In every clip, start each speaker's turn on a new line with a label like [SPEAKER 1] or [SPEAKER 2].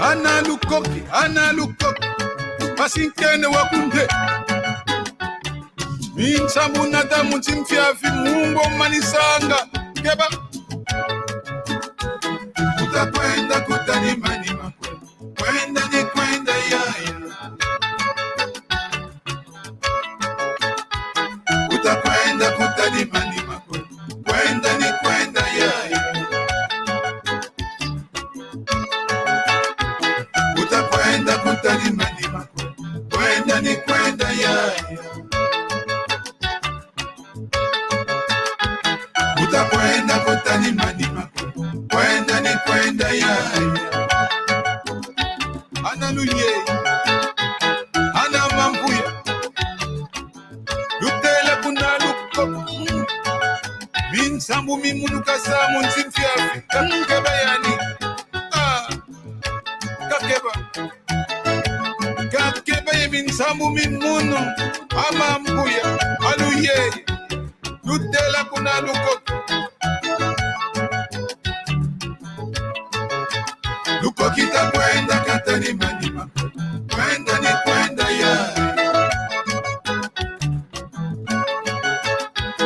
[SPEAKER 1] Ana lukoki, pasinkene wakunde. Minsamu nata mutimfiafi mungo manisanga. Keba. Utakwenda kutanima nima. Kwenda ni kwenda yaya. Utakwenda kutanima nima. Kwenda ni kwenda yaya. Utakwenda kutanima nima. Kwenda ni kwenda yaya. Utakwenda kutanima nima. Kwenda ni kwenda yaya. Analuye, ana mambuya, lutela kuna luko. Minsambu mimunuka samu nsimfiafi, kakeba yani. Kakeba ye minsambu mimunu, amambuya, aluye, lutela kuna luko. Luko kita kwenda katani manima. Kwenda ni kwenda ya.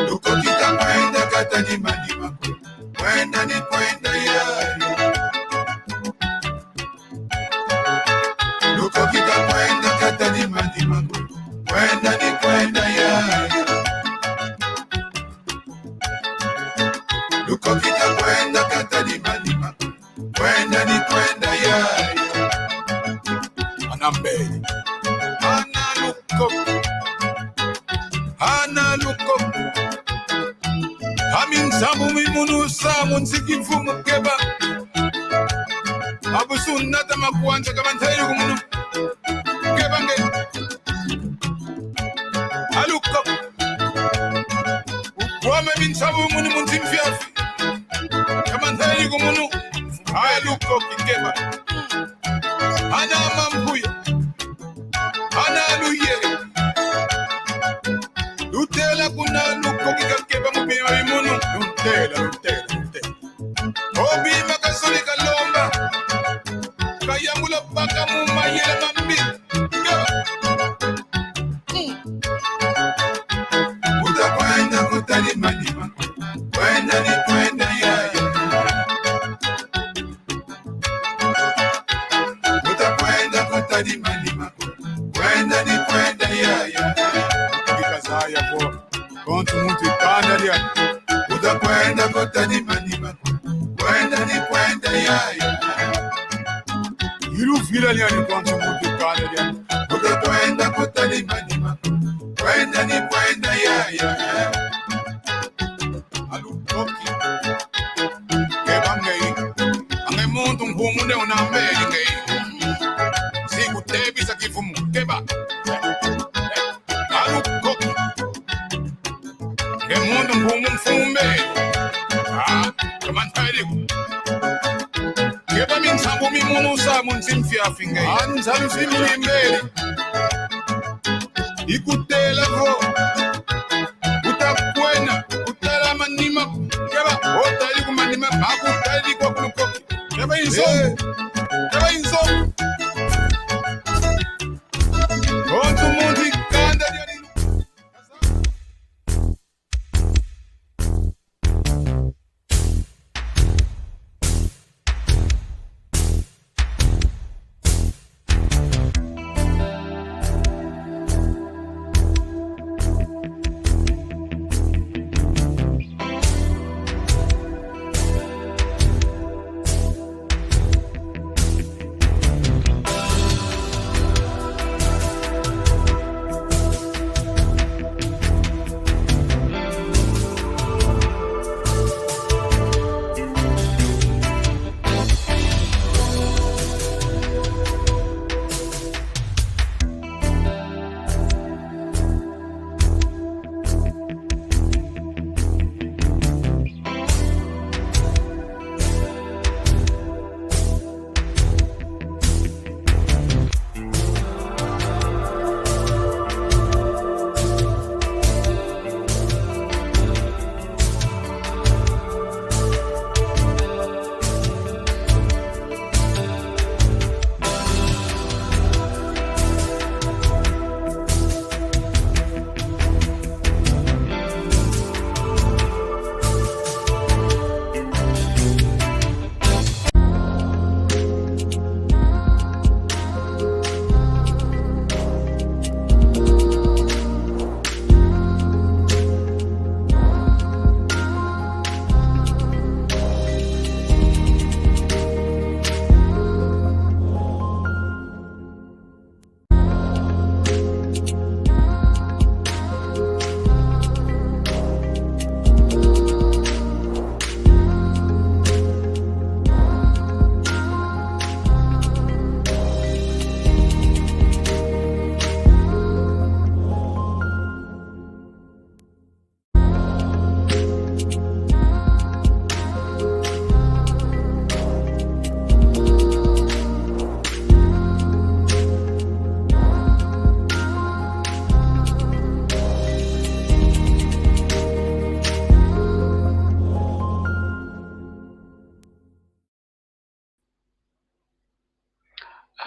[SPEAKER 1] Luko kita kwenda katani manima. Kwenda ni kwenda ya. Luko kita kwenda katani manima. Kwenda ni kwenda ya. Luko kita kwenda katani manima. Kwenda ni kwenda ya. Anambeli. Ana luko. Amin samu mimunu samu nsikifumu keba. Abusun nata makuanza kama ntairi kumunu. Keba nge. Aluko. Ukwame min samu munu munsimfiafi. Kama ntairi kumunu. Aluko kikeba. Ana mambuya. Ana luye. Lutela kuna luko kikakeba mupima imunu. Lutela. Obi makasoli kalomba. Kayamula baka mumayela mambi. Utakwenda kutalima nima. Kwenda ni kwenda yaya. Utakwenda kutalima nima. Kwenda ni kwenda yaya. Kikazaya po. Kontu muti kanda liya. Utakwenda kutalima nima. Kwenda ni kwenda yaya. Ilu fila liya ni kontu muti kanda liya. Utakwenda kutalima nima. Kwenda ni kwenda yaya. Alukoki. Kebangei. Ange muntu mpungu unambeli ngei. Siku tebi sa kifumu. Keba. Alukoki. Ke muntu mpungu mfumbe. Kamantariku. Keba minsambu mimunu samu nsimfiafi ngei. Anzalu similimbeli. Ikutela vo. Utakwena. Utalama nima. Keba. Otali kumanima. Akutali kwa kulukoki. Keba insomu. Keba insomu. Kontu mundi kanda liya.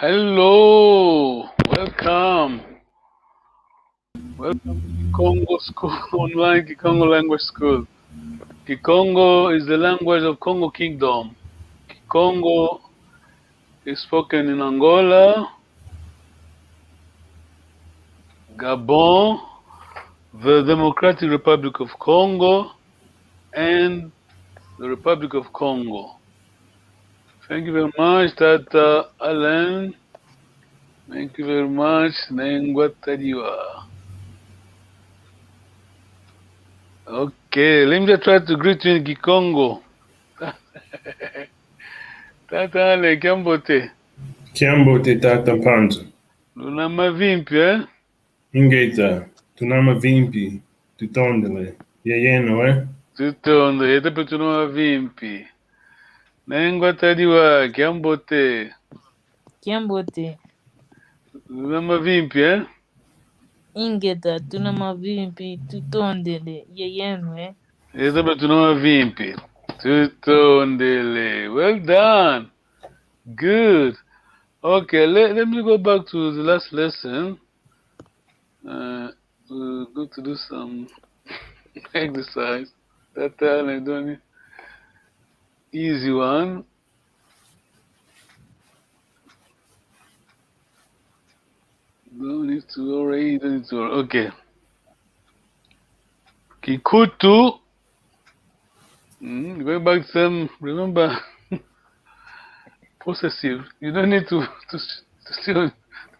[SPEAKER 2] Hello, welcome. Welcome to Kikongo School, online Kikongo language school. Kikongo is the language of Kongo Kingdom. Kikongo is spoken in Angola, Gabon, the Democratic Republic of Congo, and the Republic of Congo. Thank you very much, Tata Alan. Thank you very much, Nengwa Tadiwa. Okay, let me just try to greet you in Kikongo. Tata Ale, Kiambote.
[SPEAKER 3] Kiambote tata Panzo.
[SPEAKER 2] Lunama vimpi, eh?
[SPEAKER 3] Ingeta. Tunama vimpi. Tutondele. Yeyeno, eh?
[SPEAKER 2] Tutondo, yete pe tunama vimpi. Nengwa Tadiwa, Kiambote.
[SPEAKER 4] Kiambote.
[SPEAKER 2] Lunama vimpi, eh?
[SPEAKER 4] Ingeta tunama vimpi tutondele yeyenu, eh?
[SPEAKER 2] Yete pe tunama vimpi. Tutondele. Well done. Good. Okay, let me go back to the last lesson. We're going to do some exercise. That time I'm doing it. Easy one. Don't need to already. Don't need to. Okay. Kikutu. Going back to some. Remember, possessive. You don't need to still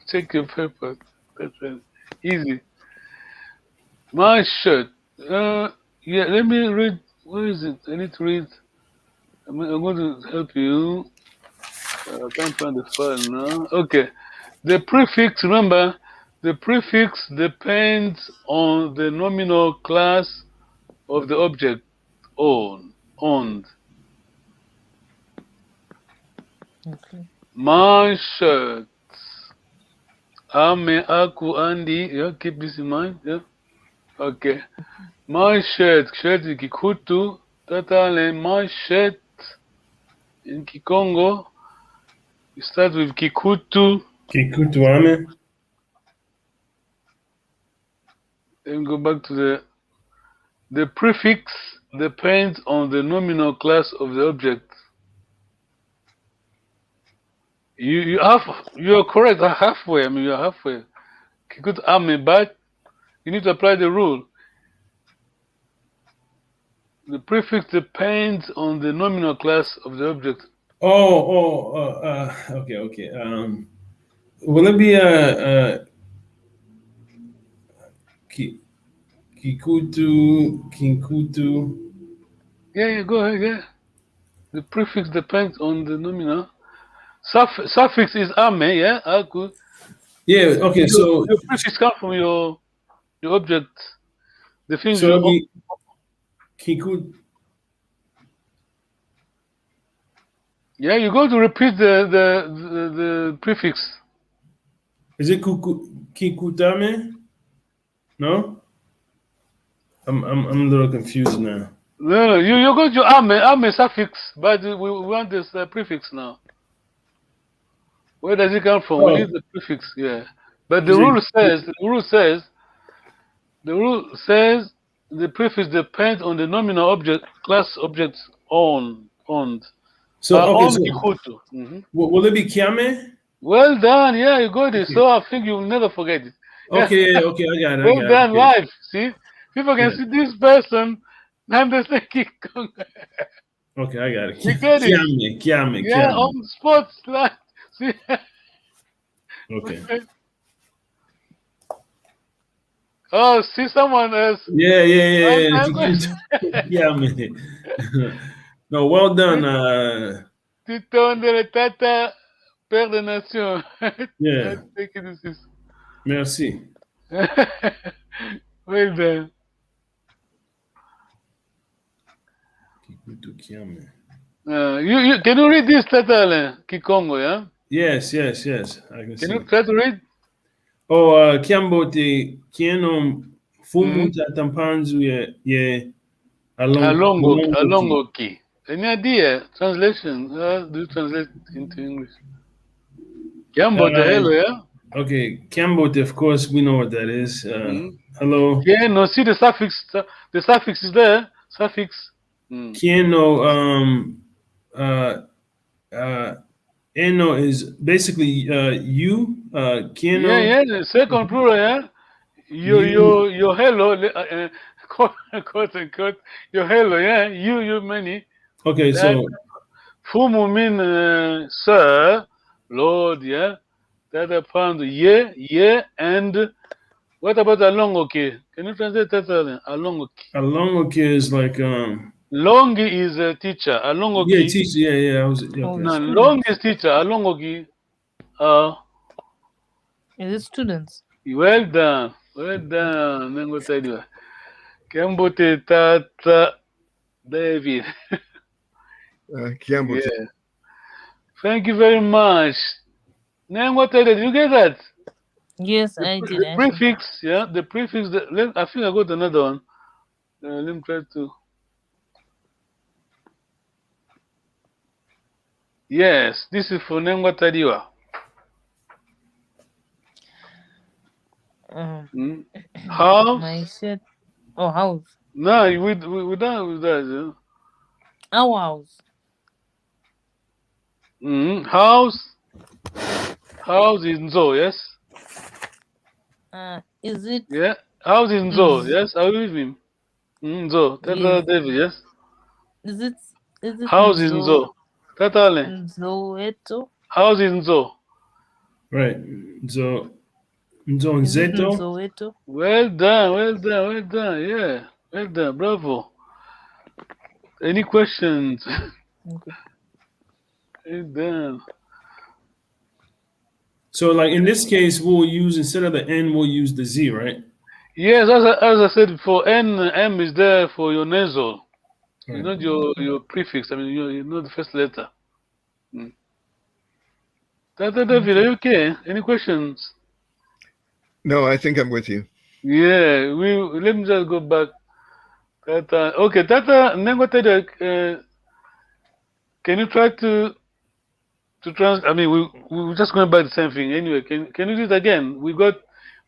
[SPEAKER 2] check your papers. That's easy. My shirt. Yeah. Let me read. Where is it? I need to read. I'm going to help you. I can't find the file now. Okay. The prefix, remember, the prefix depends on the nominal class of the object owned.
[SPEAKER 4] Okay.
[SPEAKER 2] My shirt. Ame, aku, andi. Yeah, keep this in mind. Yeah. Okay. My shirt. Shirt is Kikutu. Tatale, my shirt. In Kikongo, you start with Kikutu.
[SPEAKER 3] Kikutu ame.
[SPEAKER 2] Then go back to the prefix depends on the nominal class of the object. You're correct halfway. I mean, you're halfway. Kikutu ame, but you need to apply the rule. The prefix depends on the nominal class of the object.
[SPEAKER 3] Okay. Will it be Kinkutu?
[SPEAKER 2] Yeah, go ahead, yeah. The prefix depends on the nominal. Suffix is ame, yeah? Aku.
[SPEAKER 3] Yeah, okay, so
[SPEAKER 2] your prefix comes from your object. The things
[SPEAKER 3] so
[SPEAKER 2] you
[SPEAKER 3] it'll be Kikutu.
[SPEAKER 2] Yeah, you're going to repeat the prefix.
[SPEAKER 3] Is it Kikutame? No? I'm a little confused now.
[SPEAKER 2] No, you're going to ame suffix, but we want this prefix now. Where does it come from? We need the prefix, yeah. But the rule says the prefix depends on the nominal object class objects owned.
[SPEAKER 3] So okay,
[SPEAKER 2] Kikutu.
[SPEAKER 3] Will it be Kiame?
[SPEAKER 2] Well done, yeah, you got it. So I think you'll never forget it.
[SPEAKER 3] Okay, I got it.
[SPEAKER 2] Well done, live. See, people can see this person and they say Kikongo.
[SPEAKER 3] Okay, I got it.
[SPEAKER 2] You get it?
[SPEAKER 3] Kiame.
[SPEAKER 2] Yeah, on the spot. See.
[SPEAKER 3] Okay.
[SPEAKER 2] Oh, see someone else.
[SPEAKER 3] Yeah. Kiame. No, well done.
[SPEAKER 2] Titon de la Tata, Père de Nation.
[SPEAKER 3] Yeah. Merci.
[SPEAKER 2] Well done. Can you read this, Tata Kikongo, yeah?
[SPEAKER 3] Yes, I can see.
[SPEAKER 2] Can you try to read?
[SPEAKER 3] Oh, Kiambote, Kieno, Fumuta Tampanzu,
[SPEAKER 2] Alongoki. Any idea? Translation? Do you translate into English? Kiambote, hello, yeah?
[SPEAKER 3] Okay, Kiambote, of course, we know what that is. Hello.
[SPEAKER 2] Yeah, no, see the suffix. The suffix is there. Suffix.
[SPEAKER 3] Kieno, eno is basically you. Kieno.
[SPEAKER 2] Yeah, the second plural, yeah?
[SPEAKER 3] You.
[SPEAKER 2] Your hello, quote unquote, your hello, yeah? You many.
[SPEAKER 3] Okay,
[SPEAKER 2] That
[SPEAKER 3] so
[SPEAKER 2] Fumu mean sir, Lord, yeah? That upon the yeah, and what about alongoke? Can you translate that alongoke?
[SPEAKER 3] Alongoke is like
[SPEAKER 2] Long is a teacher.
[SPEAKER 3] yeah,
[SPEAKER 2] Alongoki.
[SPEAKER 3] teacher. Yeah. I was
[SPEAKER 4] Oh,
[SPEAKER 3] okay.
[SPEAKER 2] No,
[SPEAKER 4] students.
[SPEAKER 2] long is teacher. Alongoki.
[SPEAKER 4] Is it students?
[SPEAKER 2] Well done. Well done. Nengo tell you. Kembote tata David.
[SPEAKER 1] Kiambote.
[SPEAKER 2] Yeah. Thank you very much. Nengo tell you. Did you get that?
[SPEAKER 4] Yes, I did.
[SPEAKER 2] The prefix, yeah, the prefix. I think I got another one. Let me try to. Yes, this is for Nengwa Tadiwa. House?
[SPEAKER 4] My shirt. Oh, house.
[SPEAKER 2] No, we done with that.
[SPEAKER 4] Our house.
[SPEAKER 2] House. House is Nzo, yes?
[SPEAKER 4] Is it?
[SPEAKER 2] Yeah. House is Nzo, yes? Are you with him? Nzo. Tata
[SPEAKER 4] Yes.
[SPEAKER 2] David, yes?
[SPEAKER 4] Is it
[SPEAKER 2] House is Nzo. Tata Ale.
[SPEAKER 4] Nzoeto?
[SPEAKER 2] House is Nzo.
[SPEAKER 3] Right. So
[SPEAKER 4] Is it
[SPEAKER 3] Nzonzeto.
[SPEAKER 4] Nzoeto?
[SPEAKER 2] Well done. Yeah. Well done. Bravo. Any questions?
[SPEAKER 4] Okay.
[SPEAKER 2] Well done.
[SPEAKER 3] So like in this case, we'll use instead of the N, we'll use the Z, right?
[SPEAKER 2] Yes, as I said before, M is there for your nasal.
[SPEAKER 3] Right.
[SPEAKER 2] It's not your prefix. I mean, you know the first letter. Tata David, are you okay? Any questions?
[SPEAKER 1] No, I think I'm with you.
[SPEAKER 2] Yeah, let me just go back. Tata, okay, Tata Nengo Teda, can you try to I mean, we're just going back the same thing anyway. Can you do it again? We got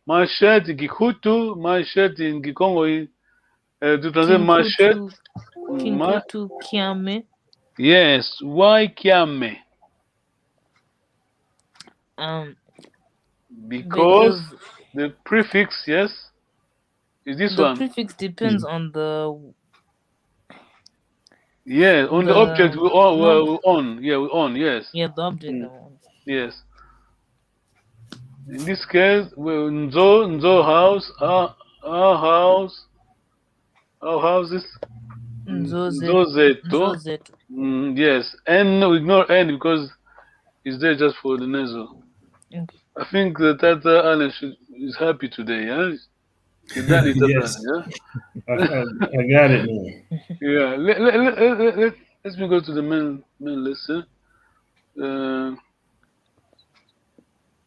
[SPEAKER 2] my shirt in Gikutu, my shirt in Kikongo. To translate my shirt.
[SPEAKER 4] Kinkutu Kiame.
[SPEAKER 2] Yes, why Kiame? Because the prefix, yes, is this one.
[SPEAKER 4] The prefix depends on the.
[SPEAKER 2] Yeah, on the object we on. Yeah, we on. Yes.
[SPEAKER 4] Yeah, the object.
[SPEAKER 2] Yes. In this case, Nzo house, our house, our houses. Nzozeto. Yes, N, we ignore N because it's there just for the nasal.
[SPEAKER 4] Okay.
[SPEAKER 2] I think that Tata Allen is happy today, yeah? You done it,
[SPEAKER 3] Yes.
[SPEAKER 2] yeah?
[SPEAKER 3] I got it now.
[SPEAKER 2] Yeah, let me go to the main lesson.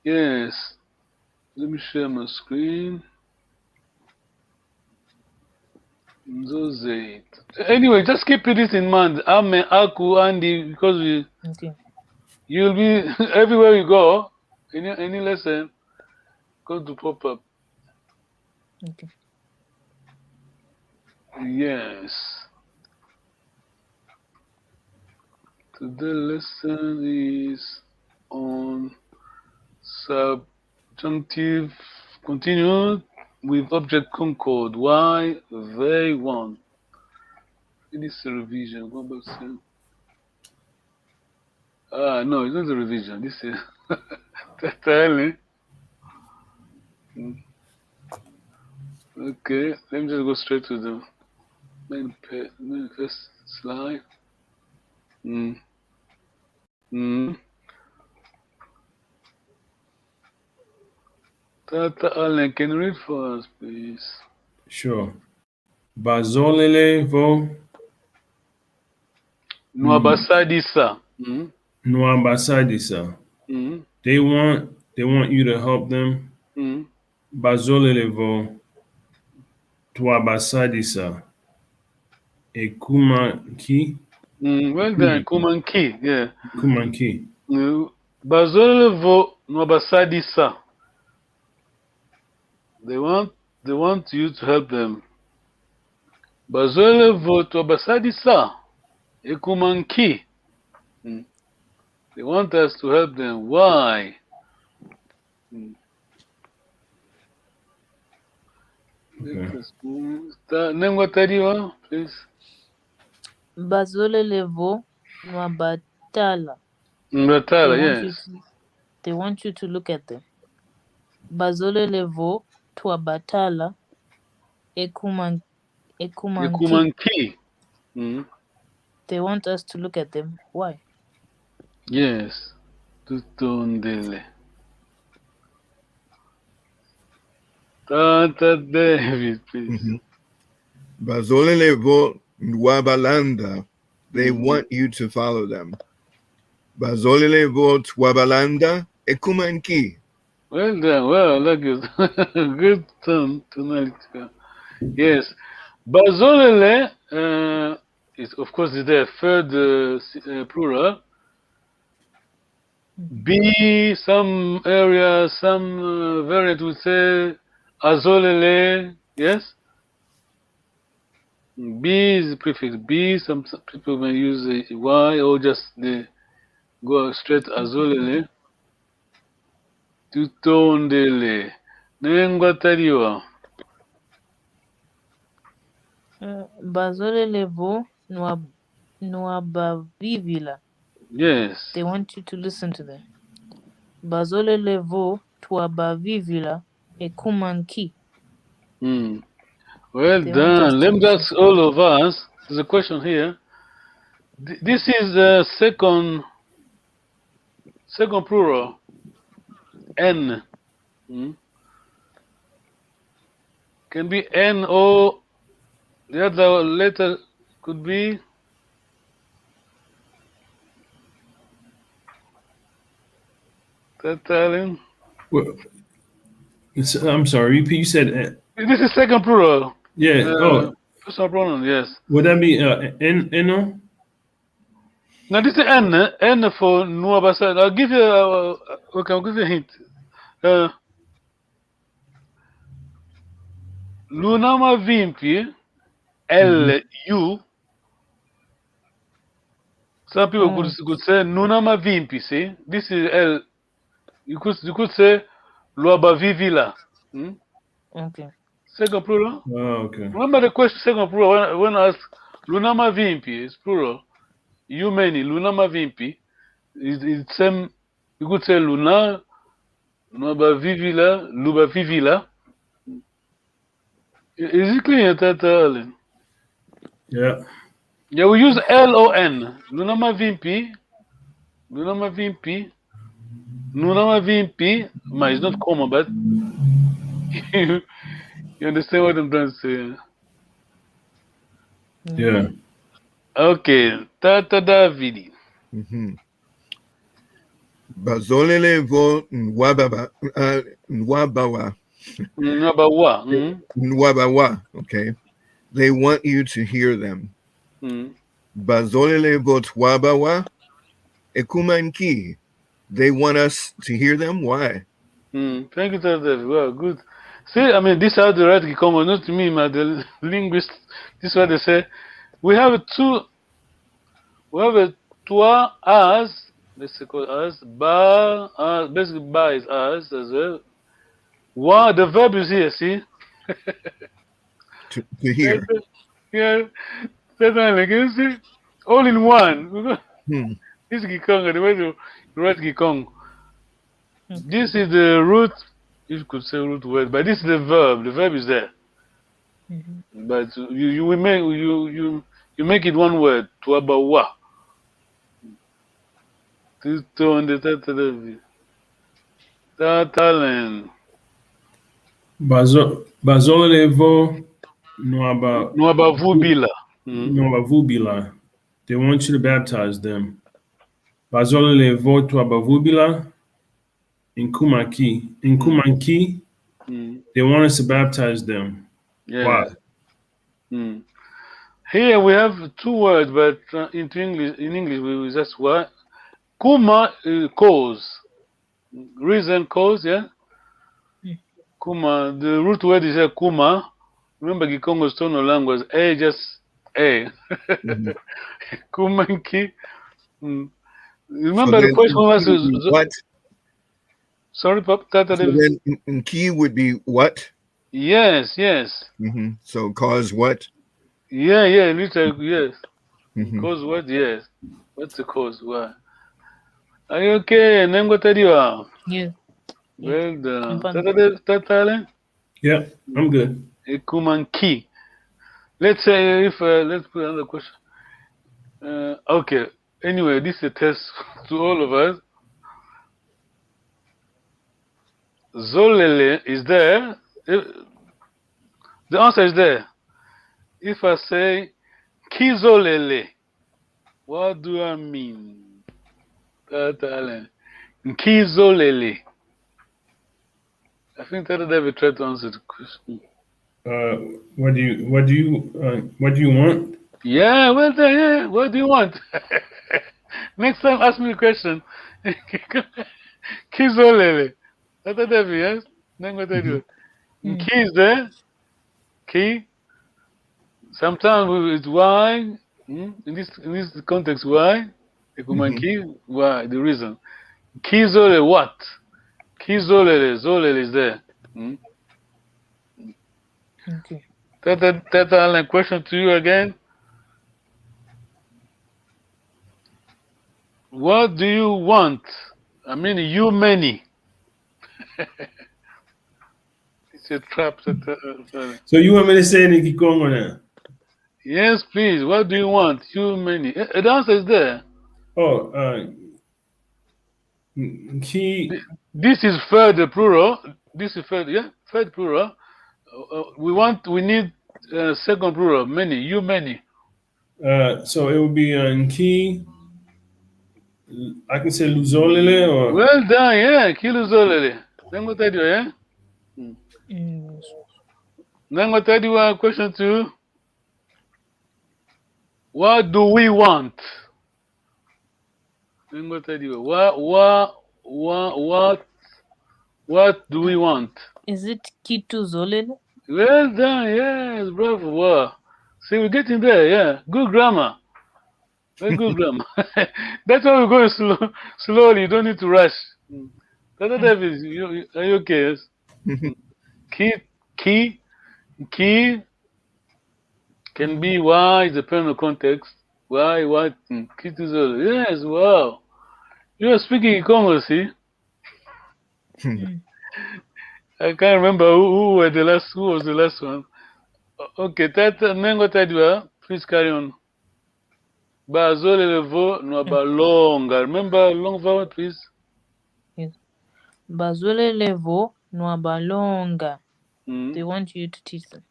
[SPEAKER 2] Yes, let me share my screen. Anyway, just keep this in mind. Ame, Aku, Andy, because you'll be everywhere you go. Any lesson, go to pop up.
[SPEAKER 4] Okay.
[SPEAKER 2] Yes. Today's lesson is on subjunctive continued with object concord. Why they want. This is a revision. Go back to. No, it's not a revision. This is telling. Okay, let me just go straight to the main first slide. Tata Allen, can you read for us, please?
[SPEAKER 3] Sure. Bazolele vo.
[SPEAKER 2] Nuabasadisa.
[SPEAKER 3] Nuabasadisa. They want you to help them. Bazolele vo. Tuabasadisa. Ekumanki.
[SPEAKER 2] Well done, Kumanki. Yeah.
[SPEAKER 3] Kumanki.
[SPEAKER 2] Bazolelevo Nwabasadisa. They want you to help them. Bazolelevo Nwabasadisa. Ekumanki. They want us to help them. Why? Name what you please.
[SPEAKER 4] Bazolelevo Nwabatala.
[SPEAKER 2] Mbatala, yes.
[SPEAKER 4] They want you to look at them. Bazolelevo Twabatala Ekumanki.
[SPEAKER 2] Ekumanki.
[SPEAKER 4] They want us to look at them. Why?
[SPEAKER 2] Yes. Tutondele. Tata David, please.
[SPEAKER 1] Bazolelevo Nwabalanda. They want you to follow them. Bazolelevo Twabalanda Ekumanki.
[SPEAKER 2] Well done. Well, I like it. Good tonality. Yes. Bazolele is, of course, is the third plural. B, some area, some variant would say azolele. Yes. B is the prefix B. Some people may use a Y or just go straight azolele. Tutondele. Nengwatariwa.
[SPEAKER 4] Bazolelevo Nwabavivila.
[SPEAKER 2] Yes.
[SPEAKER 4] They want you to listen to them. Bazolelevo Twabavivila Ekumanki.
[SPEAKER 2] Well done. Let me ask all of us. There's a question here. This is the second plural. N. Can be N or the other letter could be Tatalin.
[SPEAKER 3] Well, I'm sorry. You said
[SPEAKER 2] this is second plural.
[SPEAKER 3] Yeah.
[SPEAKER 2] Personal pronoun. Yes.
[SPEAKER 3] Would that be N?
[SPEAKER 2] Now this is N. N for Nuabasa. I'll give you. Okay, I'll give you a hint. Lunama Vimpi. L-U. Some people could say Nunama Vimpi. See, this is L. You could say Luaba Vivila.
[SPEAKER 4] Okay.
[SPEAKER 2] Second plural.
[SPEAKER 3] Oh, okay.
[SPEAKER 2] Remember the question second plural when I ask Lunama Vimpi is plural. You many Lunama Vimpi is same. You could say Luna, Luaba Vivila, Luba Vivila. Is it clear that Alan?
[SPEAKER 3] Yeah.
[SPEAKER 2] Yeah, we use L-O-N. Lunama Vimpi. Lunama Vimpi. Lunama Vimpi. It's not common, but you understand what I'm trying to say?
[SPEAKER 3] Yeah.
[SPEAKER 2] Okay. Tata Davidi.
[SPEAKER 1] Bazolelevo Nwabawa. Nwabawa. Okay. They want you to hear them. Bazolelevo Twabawa Ekumanki. They want us to hear them. Why?
[SPEAKER 2] Thank you, Tata David. Well, good. See, I mean, this is how the right Kikongo, not me, the linguist. This is what they say. We have a toi as, let's say called as, ba, as, basically ba is as well. Wa, the verb is here, see?
[SPEAKER 1] To hear.
[SPEAKER 2] Yeah, that's like, you see? All in one. This is Kikongo, the way to write Kikongo. This is the root, you could say root word, but this is the verb. The verb is there. But you make it one word. Tuabawa. Tatalen.
[SPEAKER 3] Bazolevo
[SPEAKER 2] Nwabavubila.
[SPEAKER 3] Nwabavubila. They want you to baptize them. Bazolevo Twabavubila in Kumanki. They want us to baptize them.
[SPEAKER 2] Yeah.
[SPEAKER 3] Why?
[SPEAKER 2] Here we have two words, but in English we just what? Kuma cause. Reason, cause, yeah? Kuma, the root word is kuma. Remember, Kikongo's tonal language, A, just A. Kumanki. Remember the question was
[SPEAKER 5] what?
[SPEAKER 2] Sorry, Tata
[SPEAKER 5] So
[SPEAKER 2] David.
[SPEAKER 5] then key would be what?
[SPEAKER 2] Yes.
[SPEAKER 5] So cause what?
[SPEAKER 2] Yeah, literally, yes. Cause what? Yes. What's the cause? Why? Are you okay? Nengo Tadiwa.
[SPEAKER 4] Yeah.
[SPEAKER 2] Well done.
[SPEAKER 4] Fine.
[SPEAKER 2] Tata
[SPEAKER 3] Yeah, I'm good.
[SPEAKER 2] Kumanki. Let's say if let's put another question. Okay. Anyway, this is a test to all of us. Zolele is there. The answer is there. If I say Kizolele, what do I mean? Kizolele. I think Tata David tried to answer the question.
[SPEAKER 3] What do you want?
[SPEAKER 2] Yeah, well done. Yeah, what do you want? Next time, ask me a question. Kizolele. Tata David, yes. Then what I do? Key is there. Key. Sometimes it's why. In this context, why? Key. Why? The reason. Kizole what? Kizolele. Zolele is there.
[SPEAKER 4] Okay.
[SPEAKER 2] Tata Alan, question to you again. What do you want? I mean, you many. It's a trap.
[SPEAKER 3] So you want me to say in Kikongo now?
[SPEAKER 2] Yes, please. What do you want? You many. The answer is there.
[SPEAKER 3] Oh, key.
[SPEAKER 2] This is third plural. This is third, yeah, third plural. We need second plural. Many. You many.
[SPEAKER 3] So it would be key. I can say Luzolele or.
[SPEAKER 2] Well done, yeah. Kiluzolele. Then what I do, yeah. Then what I do? Question two. What do we want? Then what I do? What do we want?
[SPEAKER 4] Is it Kitu Zolele?
[SPEAKER 2] Well done, yes, bravo. Wow. See, we're getting there, yeah. Good grammar. Very good grammar. That's why we're going slowly. You don't need to rush. Tata Davis, are you okay? Yes. Key can be why, depending on context. Why, what? Key to the. Yes, wow. You are speaking Congo, see? I can't remember who was the last one. Okay, Tata Nengo Tadua, please carry on. Bazole levo no balonga. Remember long vowel, please.
[SPEAKER 4] Yes. Bazole levo no balonga. They want you to teach them.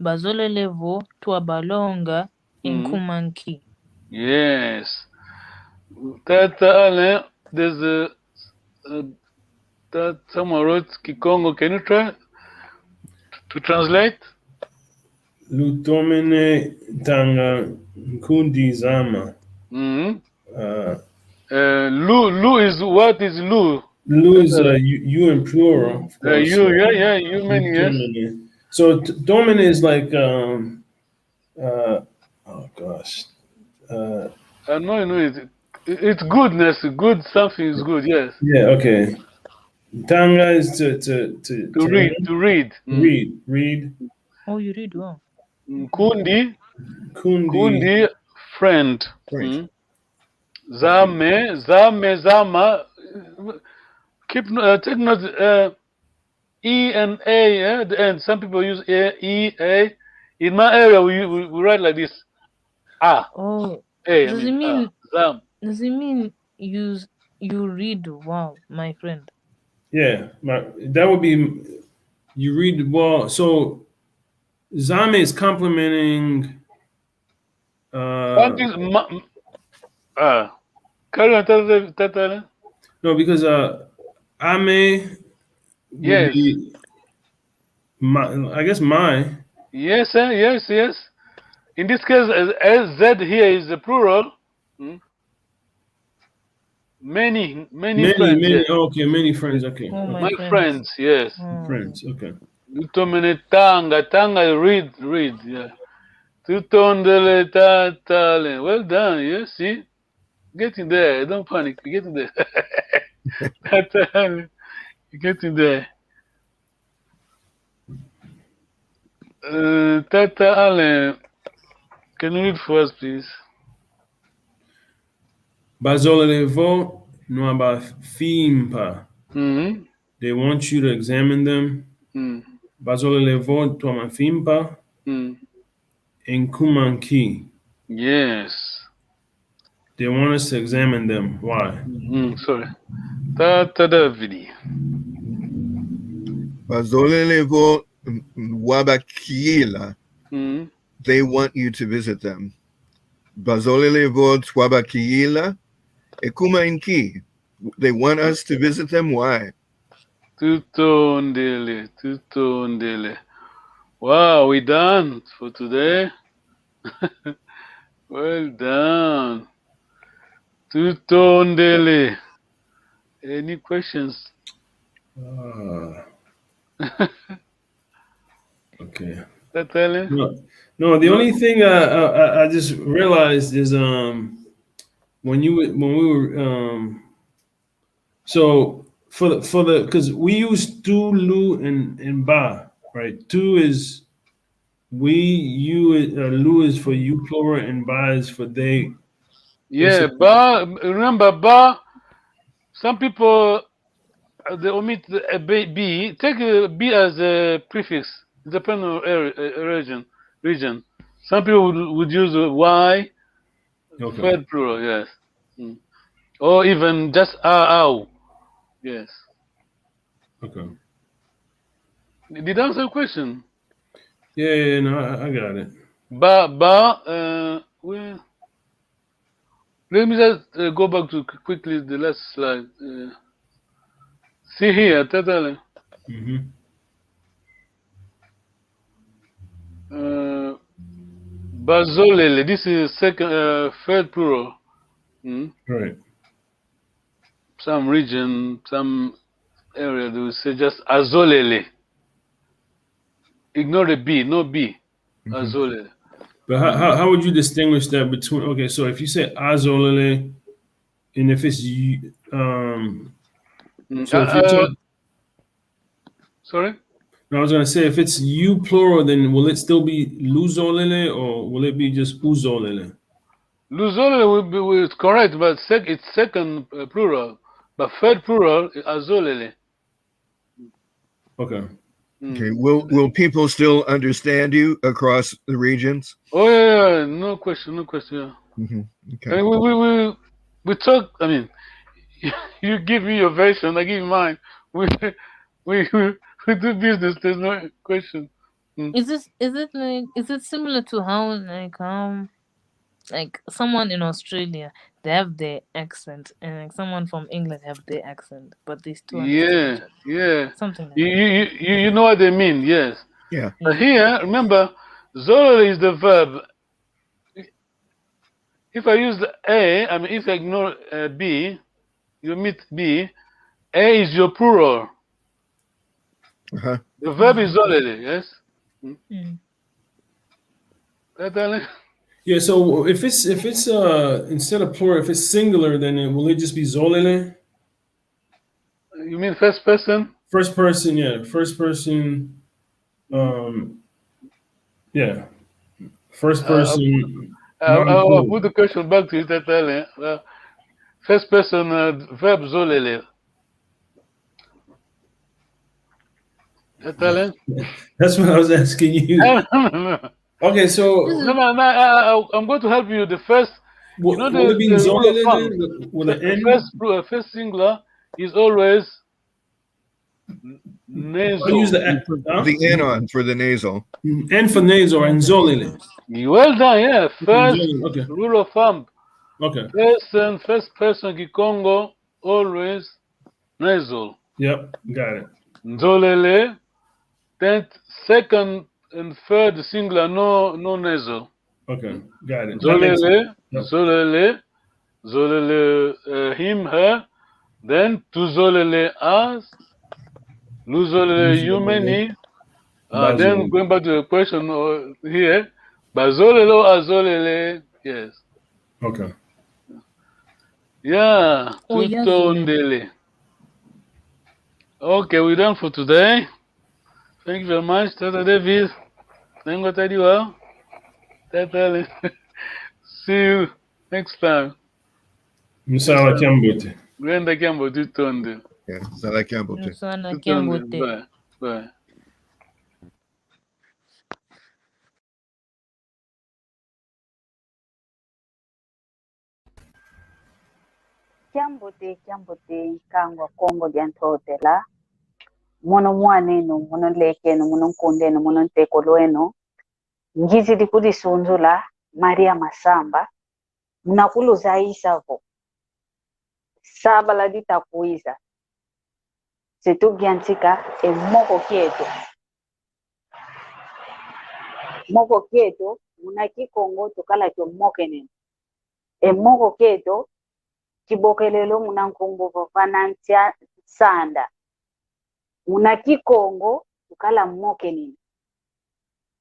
[SPEAKER 4] Bazole levo to balonga in Kumanki.
[SPEAKER 2] Yes. Tata Alain, there's that someone wrote Kikongo. Can you try to translate?
[SPEAKER 3] Lutomene tanga kundi zama.
[SPEAKER 2] Lu is what is Lu?
[SPEAKER 3] Lu is you in plural, of course.
[SPEAKER 2] You, you mean yes.
[SPEAKER 3] So domine is like oh gosh.
[SPEAKER 2] No, it's goodness. Good something is good. Yes.
[SPEAKER 3] Yeah. Okay. Tanga is to
[SPEAKER 2] read. To read.
[SPEAKER 3] Read.
[SPEAKER 4] Oh, you read well.
[SPEAKER 2] Kundi, friend. Zama. Keep take note. E and A at the end. Some people use A. In my area, we write like this.
[SPEAKER 4] Oh.
[SPEAKER 2] A.
[SPEAKER 4] Does it mean you read well, my friend?
[SPEAKER 3] Yeah, that would be you read well. So Zame is complimenting.
[SPEAKER 2] Carry on, Tata.
[SPEAKER 3] No, because Ame would be my. I guess my.
[SPEAKER 2] Yes, sir. Yes. In this case, as Z here is the plural. Many
[SPEAKER 3] Many,
[SPEAKER 2] friends.
[SPEAKER 3] many.
[SPEAKER 2] Yes.
[SPEAKER 3] Okay, many friends. Okay,
[SPEAKER 4] Oh,
[SPEAKER 3] okay.
[SPEAKER 4] my
[SPEAKER 2] My friends. Yes.
[SPEAKER 3] Friends. Okay.
[SPEAKER 2] Tutomene tanga. Read. Yeah. Tutondele tatale. Well done. Yes. See. Getting there. Don't panic. You're getting there. Tatale. You're getting there. Tata Allen, can you read for us, please?
[SPEAKER 3] Bazolelevo nuaba fimpa.
[SPEAKER 2] Mm-hmm.
[SPEAKER 3] They want you to examine them.
[SPEAKER 2] Mm.
[SPEAKER 3] Bazolelevo tuama fimpa
[SPEAKER 2] Mm.
[SPEAKER 3] in kumanki.
[SPEAKER 2] Yes.
[SPEAKER 3] They want us to examine them. Why?
[SPEAKER 2] Sorry. Tata Davidi.
[SPEAKER 5] Bazolelevo Wabakila.
[SPEAKER 2] Mm.
[SPEAKER 5] They want you to visit them. Bazolelevo Twabakila Ekuma Inki. They want us to visit them. Why?
[SPEAKER 2] Tutondele. Wow, we done for today. Well done. Tutondele. Any questions?
[SPEAKER 3] Okay.
[SPEAKER 2] Tatale?
[SPEAKER 3] No. The only thing I just realized is when we were so for the because we use tu, lu, and ba, right? Tu is we, you, lu is for you plural, and ba is for they.
[SPEAKER 2] Yeah, ba. Remember, ba. Some people they omit the B. Take B as a prefix, depending on region. Some people would use Y,
[SPEAKER 3] Okay.
[SPEAKER 2] third plural, yes. Or even just ow. Yes.
[SPEAKER 3] Okay.
[SPEAKER 2] Did I answer the question?
[SPEAKER 3] Yeah, no, I got it.
[SPEAKER 2] Well, let me just go back to quickly the last slide. See here, Tatale. Bazolele. This is third plural.
[SPEAKER 3] Right.
[SPEAKER 2] Some region, some area, they will say just azolele. Ignore the B, no B. Azolele.
[SPEAKER 3] But how would you distinguish that between? Okay, so if you say azolele, and if it's so if you talk,
[SPEAKER 2] Sorry?
[SPEAKER 3] I was gonna say if it's you plural, then will it still be luzolele or will it be just uzolele?
[SPEAKER 2] Luzolele will be correct, but it's second plural. But third plural, azolele.
[SPEAKER 3] Okay.
[SPEAKER 5] Okay. Will people still understand you across the regions?
[SPEAKER 2] Oh yeah. No question. Yeah.
[SPEAKER 5] Okay.
[SPEAKER 2] I mean, we talk. I mean, you give me your version, I give you mine. We we do business. There's no question.
[SPEAKER 4] Is it similar to how like someone in Australia they have their accent and like someone from England have their accent, but they still understand each other.
[SPEAKER 2] Yeah.
[SPEAKER 4] Something like
[SPEAKER 2] You know what they mean, yes.
[SPEAKER 5] Yeah.
[SPEAKER 2] But here, remember, Zoro is the verb. If I use the A, I mean, if I ignore B, you meet B. A is your plural.
[SPEAKER 5] Uh-huh.
[SPEAKER 2] The verb is already, yes.
[SPEAKER 3] Yeah. So if it's instead of plural, if it's singular, then will it just be zolele?
[SPEAKER 2] You mean first person?
[SPEAKER 3] First person, yeah. First person. Yeah. First person.
[SPEAKER 2] I'll
[SPEAKER 3] Non-plural.
[SPEAKER 2] put the question back to you, Tatale. First person verb zolele. Tatale?
[SPEAKER 3] That's what I was asking you.
[SPEAKER 2] No.
[SPEAKER 3] Okay, so
[SPEAKER 2] No, I'm going to help you. The first, you know,
[SPEAKER 3] will it be
[SPEAKER 2] the rule of
[SPEAKER 3] zolele
[SPEAKER 2] thumb.
[SPEAKER 3] then with an N?
[SPEAKER 2] First singular is always
[SPEAKER 3] I
[SPEAKER 2] nasal.
[SPEAKER 3] use the N.
[SPEAKER 5] The N on for the nasal.
[SPEAKER 3] N for nasal and zolele.
[SPEAKER 2] Well done, yeah. First
[SPEAKER 3] Okay.
[SPEAKER 2] rule of thumb.
[SPEAKER 3] Okay.
[SPEAKER 2] First person Kikongo, always nasal.
[SPEAKER 3] Yep. Got it.
[SPEAKER 2] Nzolele. Then second and third singular, no nasal.
[SPEAKER 3] Okay. Got it. That makes sense.
[SPEAKER 2] Nzolele.
[SPEAKER 3] Yep.
[SPEAKER 2] Nzolele. Zolele him, her. Then to zolele us. Luzolele you, many. Then going back to the question here. Bazolelo azolele. Yes.
[SPEAKER 3] Okay.
[SPEAKER 2] Yeah.
[SPEAKER 4] Oyazolele.
[SPEAKER 2] Tutondele. Okay, we're done for today. Thank you very much, Tata David. Thank you, Tata well. Tata, see you next time.
[SPEAKER 3] Msala Kiambote.
[SPEAKER 2] Gwenda Kiambo Tutonde.
[SPEAKER 5] Yeah, Sala Kiambote.
[SPEAKER 4] Musana
[SPEAKER 2] Tutonde.
[SPEAKER 4] Kiambote.
[SPEAKER 2] Bye. Bye.
[SPEAKER 6] Kiambote kangwa Congo diantotela. Mono mwanenu, mono lekenu, mono nkundenu, mono ntekolwenu. Ngizi dikudi sunzula, Maria Masamba. Munakulu zaisavo. Saba la ditakuiza. Setu giantika e moko kieto. Moko kieto, muna Kikongo tukala kyo mokenen. E moko kieto, kibokelelo muna nkungu vafanantia sanda. Muna Kikongo tukala mokenen.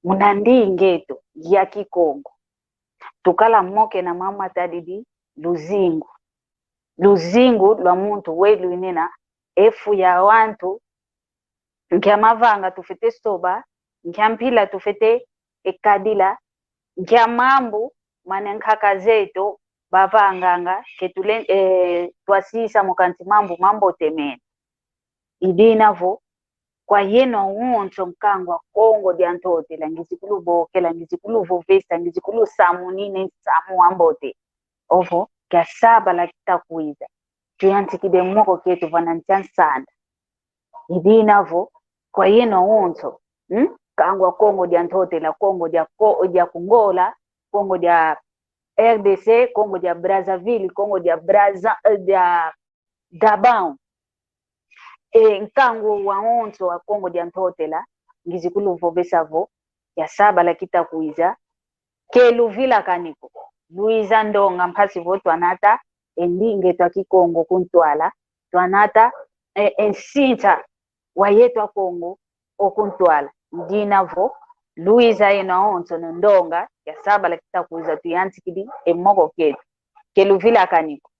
[SPEAKER 6] Muna ndingeto ya Kikongo. Tukala moke na mama tadidi luzingu. Luzingu lwa muntu welu inena efu ya wantu nkia mavanga tufete soba, nkia mpila tufete ekadila, nkia mambu manenkaka zeto bavanganga ketule twasisa mukanti mambo temene. Idinavo kwa yeno uoncho mkangwa Congo diantotela ngizikulu bokela ngizikulu vovesta ngizikulu samunine samu ambote ovo kya saba la kitakuiza tuyantikide moko ketu vanantian sanda idinavo kwa yeno uoncho kangwa Congo diantotela Congo dia Kungola Congo dia RDC Congo dia Brazzaville Congo dia Gabon nkango wa onto wa Congo diantotela ngizikulu vovesavo ya saba la kitakuiza keluvila kaniko Luiza ndonga mpasi vo twanata endinge twa Kikongo kuntwala twanata ensinta wa yetwa Congo okuntwala ndinavo Luiza ena onto ndonga ya saba la kitakuiza tuyantikidi emoko ketu keluvila kaniko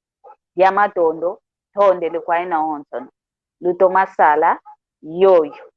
[SPEAKER 6] ya matondo tondele kwa ena onto Luto masala yoyo